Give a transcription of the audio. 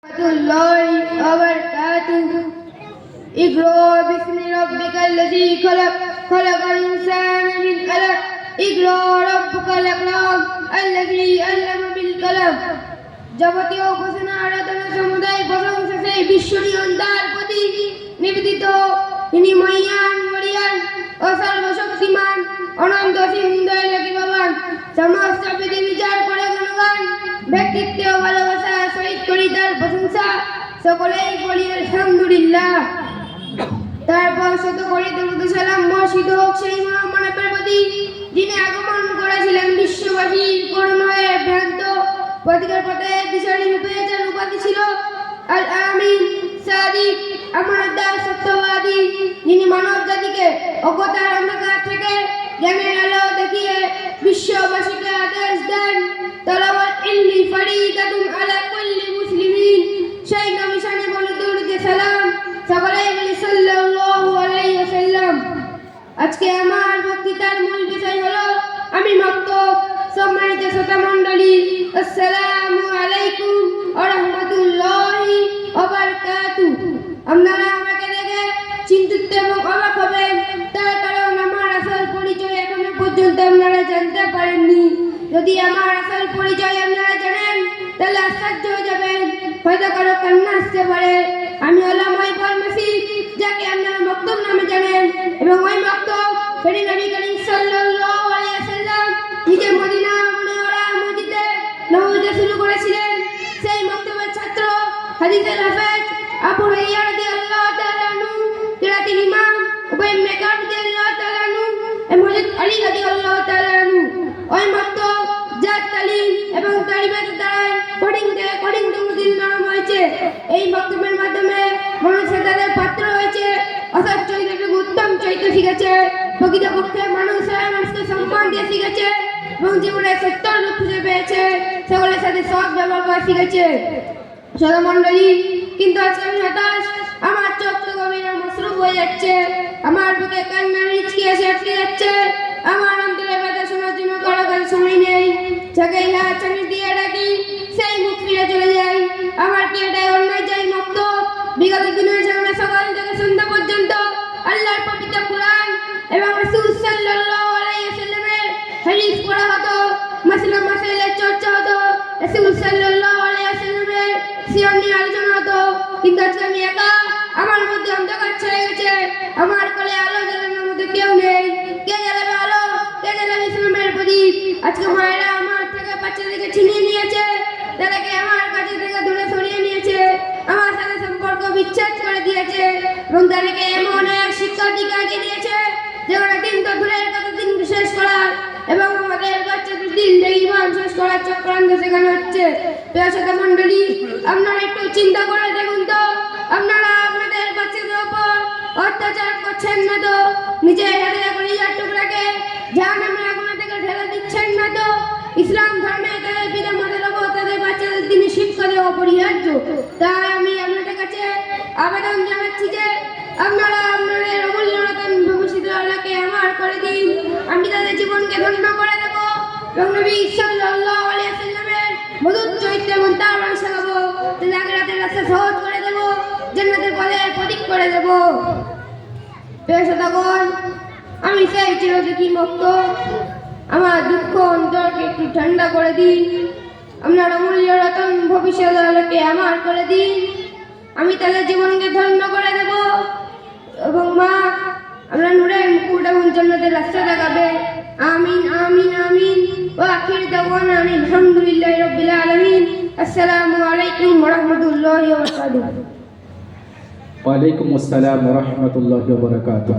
الله وبركاته. اقرأ باسم ربك الذي خلق خلق الإنسان من علق اقرأ ربك الأكرم الذي علم بالقلم. যাবতীয় উপাসনা আরাধনা সমুদায় প্রশংসা সেই বিশ্ব নিয়ন্তার প্রতি নিবেদিত। তিনি মহিয়ান মরিয়ান ও সর্বশক্তিমান অনন্ত সিন্ধুর লাগি ভগবান। সমস্ত পৃথিবী যার করে গুণগান, ব্যক্তিত্ব ভালোবাসা সহিত করি তার প্রশংসা। সকলেই বলি আলহামদুলিল্লাহ। তারপর শত করি দরুদ সালাম বর্ষিত হোক সেই মহামানবের প্রতি, যিনি আগমন করেছিলেন বিশ্ববাসীর করুণায় ভ্রান্ত পথিকের পথে দিশারি রূপে, যার উপাধি ছিল আল আমিন সাদিক আমানতদার সত্যবাদী, যিনি মানব জাতিকে অজ্ঞতার অন্ধকার থেকে জ্ঞানের আলো দেখিয়ে বিশ্ববাসীকে আদেশ দেন তালাওয়াত ইল্লি ফারিদাতুন আলা কুল্লি মুসলিমিন। সেই নবী শানে বলে দরুদ সালাম সকলেই বলি সাল্লাল্লাহু আলাইহি ওয়াসাল্লাম। আজকে আমার বক্তৃতার মূল বিষয় হলো আমি মাকতুব। সম্মানিত শ্রোতা মণ্ডলী, আসসালামু আলাইকুম ওয়া রাহমাতুল্লাহি ওয়া বারাকাতুহু। আপনারা আমাকে দেখে চিন্তিত এবং অবাক হবেন, তার কারণ আমার আসল পরিচয় এখনো পর্যন্ত আপনারা জানতে পারেননি। যদি আমার আসল পরিচয় আপনারা জানেন তাহলে আশ্চর্য হয়ে যাবেন, হয়তো কারো কান্না আসতে পারে। আমি হলাম ওই ফার্মেসি যাকে আপনারা মাকতুব নামে জানেন, এবং ওই মাকতুব ফেরি নবী করিম সাল্লাল্লাহু আলাইহি ওয়াসাল্লাম নিজে মদিনা মুনাওয়ারা মসজিদে নববীতে শুরু করেছিলেন। সেই মাকতুবের ছাত্র হাদিসের হাফেজ আবু হুরায়রা রাদিয়াল্লাহু তাআলা আনহু, কিরাতিল ইমাম উবাই ইবনে কাব রাদিয়াল্লাহু তাআলা আনহু, মুজাহিদ আলী রাদিয়াল্লাহু তাআলা আনহু। ওই মাকতুব যার তালিম এবং তালিমের দ্বারা কোডিং তমদিল নাম হয়েছে। এই মাকতুবের মাধ্যমে মানুষ তাদের পাত্র হয়েছে, অসৎ চরিত্র থেকে উত্তম চরিত্র শিখেছে, প্রকৃতপক্ষে মানুষকে সম্মান দিয়ে শিখেছে এবং জীবনে সত্যর রূপ খুঁজে পেয়েছে, সকলের সাথে সৎ ব্যবহার করা শিখেছে। সদমণ্ডলী, কিন্তু আজকে আমি হতাশ। আমার চোখ তো গভীর মসরুফ হয়ে যাচ্ছে, আমার বুকে কান্নার হিচকি এসে আটকে যাচ্ছে, আমার অন্তরে ব্যথা শোনার জন্য কারো কাছে সময় নেই। যাকে হাত চানি দিয়ে ডাকি সেই মুখ ফিরে চলে যায়। আমার কি এটাই অন্যায় যাই মাকতুব? বিগত দিনের সামনে সকাল থেকে সন্ধ্যা পর্যন্ত আল্লাহর পবিত্র কুরআন এবং রাসূল সাল্লাল্লাহু আলাইহি ওয়াসাল্লামের হাদিস পড়া হতো, মাসলা মাসাইলের চর্চা হতো, রাসূল সাল্লাল্লাহু আলাইহি ওয়াসাল্লামের সিরাত নিয়ে আলোচনা হতো। কিন্তু আজকে আমি একা, আমার মধ্যে অন্ধকার ছেয়ে গেছে, আমার কোলে আলো জ্বালানোর মতো কেউ নেই। কে জ্বালাবে আলো? কে জ্বালাবে ইসলামের প্রদীপ? আজকে মায়েরা আমার থেকে বাচ্চাদেরকে ছিনিয়ে নিয়েছে, তাদেরকে আমার কাছে থেকে দূরে সরিয়ে নিয়েছে, আমার সাথে সম্পর্ক বিচ্ছেদ করে দিয়েছে এবং তাদেরকে এমন এক শিক্ষা দীক্ষাকে দিয়েছে যেখানে দিন তো দূরের কথা দিন শেষ করার এবং আমাদের বাচ্চাদের দিন ইমান শেষ করার চক্রান্ত সেখানে হচ্ছে। প্রিয় শ্রোতা মণ্ডলী, আপনারা একটু চিন্তা করে দেখুন তো, আপনারা আপনাদের বাচ্চাদের উপর অত্যাচার করছেন না তো? নিজের হাতে কলিজার টুকরাকে জাহান্নামের আগুন থেকে ঢেলে দিচ্ছেন না তো? ইসলাম ধর্মে তাদের পিতা মাতার উপর তাদের বাচ্চাদের তিনি শিক্ষা দেওয়া অপরিহার্য। তাই আমি আপনাদের কাছে আবেদন জানাচ্ছি যে আপনারা আপনাদের অমূল্য রতন ভবিষ্যৎ আল্লাহকে আমার করে দিন। আমি তাদের জীবনকে ধন্য করে দেব এবং নবী সাল্লাল্লাহু আলাইহি ওয়াসাল্লামের মধুর চরিত্র এবং তার বাণী শেখাবো, তাদের আখিরাতের রাস্তা সহজ করে দেব, জান্নাতের পথের প্রতীক করে দেব। প্রিয় শ্রোতাগণ, আমি সেই চিরদুখী মাকতুব, আমার দুঃখ অন্তরকে একটু ঠান্ডা করে দিন। আপনার অমূল্য রতন ভবিষ্যৎ আলোকে আমার করে দিন। আমি তাদের জীবনকে ধন্য করে দেব এবং মা আমরা নূরের মুকুট এবং জান্নাতের রাস্তা দেখাবে। আমিন আমিন আমিন। ওয়া আখির দাওয়ানা আলহামদুলিল্লাহি রাব্বিল আলামিন। আসসালামু আলাইকুম ওয়া রাহমাতুল্লাহি ওয়া বারাকাতুহু। ওয়া আলাইকুম আসসালাম ওয়া রাহমাতুল্লাহি ওয়া বারাকাতুহু।